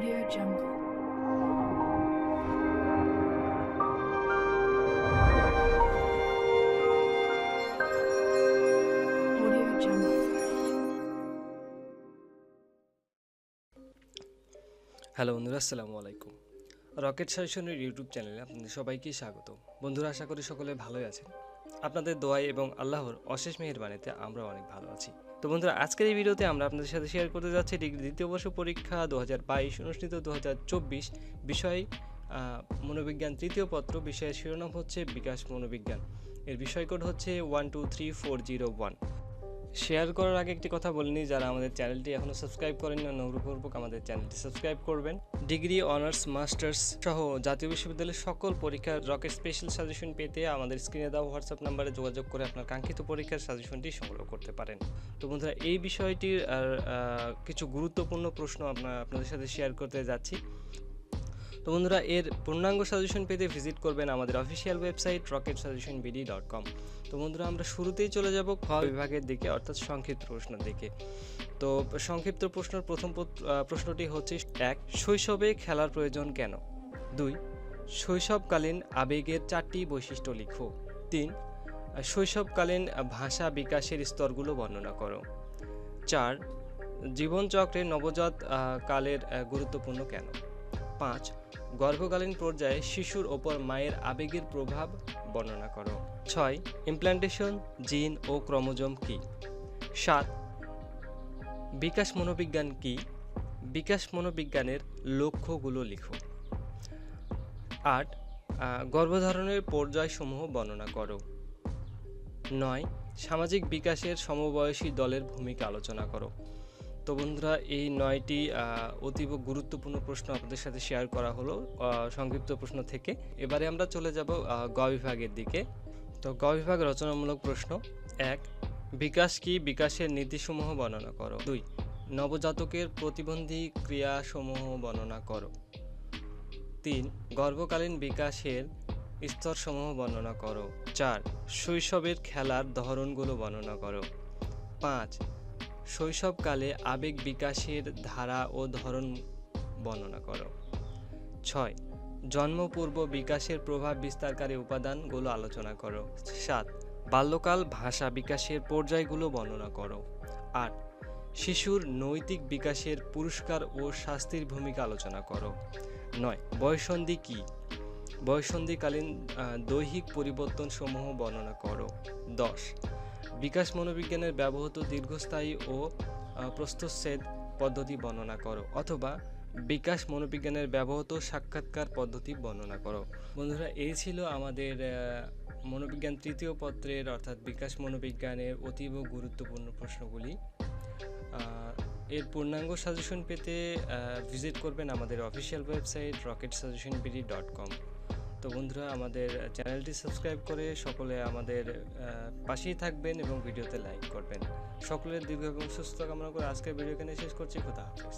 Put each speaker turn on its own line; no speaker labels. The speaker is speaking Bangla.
Audio Jungle. Audio Jungle.
Hello বন্ধুরা, আসসালামু আলাইকুম। রকেট সাজেশনের ইউটিউব চ্যানেলে আপনাদের সবাইকে স্বাগত। বন্ধুরা, আশা করি সকলে ভালোই আছেন। আপনাদের দোয়ায় এবং আল্লাহর অশেষ মেহেরবানিতে আমরা অনেক ভালো আছি। তো বন্ধুরা, আজকের এই ভিডিওতে আমরা আপনাদের সাথে শেয়ার করতে যাচ্ছি ডিগ্রি দ্বিতীয় বর্ষ পরীক্ষা 2022 অনুষ্ঠিত 2024 বিষয় মনোবিজ্ঞান তৃতীয় পত্র। বিষয়ের শিরোনাম হচ্ছে বিকাশ মনোবিজ্ঞান। এর বিষয় কোড হচ্ছে 123401। শেয়ার করার আগে একটি কথা বলিনি, যারা আমাদের চ্যানেলটি এখনও সাবস্ক্রাইব করেননি অনুগ্রহপূর্বক আমাদের চ্যানেলটি সাবস্ক্রাইব করবেন। ডিগ্রি, অনার্স, মাস্টার্স সহ জাতীয় বিশ্ববিদ্যালয়ের সকল পরীক্ষার রকেট স্পেশাল সাজেশন পেতে আমাদের স্ক্রিনে দেওয়া হোয়াটসঅ্যাপ নাম্বারে যোগাযোগ করে আপনার কাঙ্ক্ষিত পরীক্ষার সাজেশনটি সংগ্রহ করতে পারেন। তো বন্ধুরা, এই বিষয়টির কিছু গুরুত্বপূর্ণ প্রশ্ন আপনাদের সাথে শেয়ার করতে যাচ্ছি। তো বন্ধুরা, এর পূর্ণাঙ্গ সাজেশন পেতে ভিজিট করবেন আমাদের অফিসিয়াল ওয়েবসাইট rocketsuggestionbd.com। তো বন্ধুরা, আমরা শুরুতেই চলে যাব খ বিভাগের দিকে, অর্থাৎ সংক্ষিপ্ত প্রশ্নের দিকে। তো সংক্ষিপ্ত প্রশ্নের প্রথম প্রশ্নটি হচ্ছে 1. শৈশবে খেলার প্রয়োজন কেন? 2. শৈশবকালীন আবেগের 4টি বৈশিষ্ট্য লিখো। 3. শৈশবকালীন ভাষা বিকাশের স্তরগুলো বর্ণনা করো। 4. জীবনচক্রে নবজাত কালের গুরুত্বপূর্ণ কেন? 5. গর্ভকালীন পর্যায়ে শিশুর ওপর মায়ের আবেগের প্রভাব বর্ণনা করো। 6. ইমপ্ল্যান্টেশন, জিন ও ক্রোমোজোম কি? 7. বিকাশ মনোবিজ্ঞান কি? বিকাশ মনোবিজ্ঞানের লক্ষ্যগুলো লিখো। 8. গর্ভধারণের পর্যায়সমূহ বর্ণনা করো। 9. সামাজিক বিকাশের সমবয়সী দলের ভূমিকা আলোচনা করো। তো বন্ধুরা, এই 9টি অতীব গুরুত্বপূর্ণ প্রশ্ন আপনাদের সাথে শেয়ার করা হলো সংক্ষিপ্ত প্রশ্ন থেকে। এবারে আমরা চলে যাব গ বিভাগের দিকে। তো গ বিভাগ রচনামূলক প্রশ্ন। 1. বিকাশ কি? বিকাশের নীতিসমূহ বর্ণনা করো। 2. নবজাতকের প্রতিবন্ধী ক্রিয়াসমূহ বর্ণনা করো। 3. গর্ভকালীন বিকাশের স্তরসমূহ বর্ণনা করো। 4. শৈশবের খেলার ধরনগুলো বর্ণনা করো। 5. শৈশবকালে আবেগ বিকাশের ধারা ও ধরন বর্ণনা করো। 6. জন্মপূর্ব বিকাশের প্রভাব বিস্তারকারী উপাদানগুলো আলোচনা করো। 7. বাল্যকাল ভাষা বিকাশের পর্যায়গুলো বর্ণনা করো। 8. শিশুর নৈতিক বিকাশের পুরস্কার ও শাস্তির ভূমিকা আলোচনা করো। 9. বয়ঃসন্ধি কি? বয়ঃসন্ধিকালীন দৈহিক পরিবর্তন সমূহ বর্ণনা করো। 10. বিকাশ মনোবিজ্ঞানের ব্যবহৃত দীর্ঘস্থায়ী ও প্রস্থচ্ছেদ পদ্ধতি বর্ণনা করো, অথবা বিকাশ মনোবিজ্ঞানের ব্যবহৃত সাক্ষাৎকার পদ্ধতি বর্ণনা করো। বন্ধুরা, এই ছিল আমাদের মনোবিজ্ঞান তৃতীয় পত্রের অর্থাৎ বিকাশ মনোবিজ্ঞানের অতীব গুরুত্বপূর্ণ প্রশ্নগুলি। এর পূর্ণাঙ্গ সাজেশন পেতে ভিজিট করবেন আমাদের অফিসিয়াল ওয়েবসাইট rocketsuggestionbd.com। তো বন্ধুরা, আমাদের চ্যানেলটি সাবস্ক্রাইব করে সকলে আমাদের পাশেই থাকবেন এবং ভিডিওতে লাইক করবেন। সকলের দীর্ঘ এবং সুস্থ কামনা করে আজকের ভিডিও এখানে শেষ করছি। খোদা হাফেজ।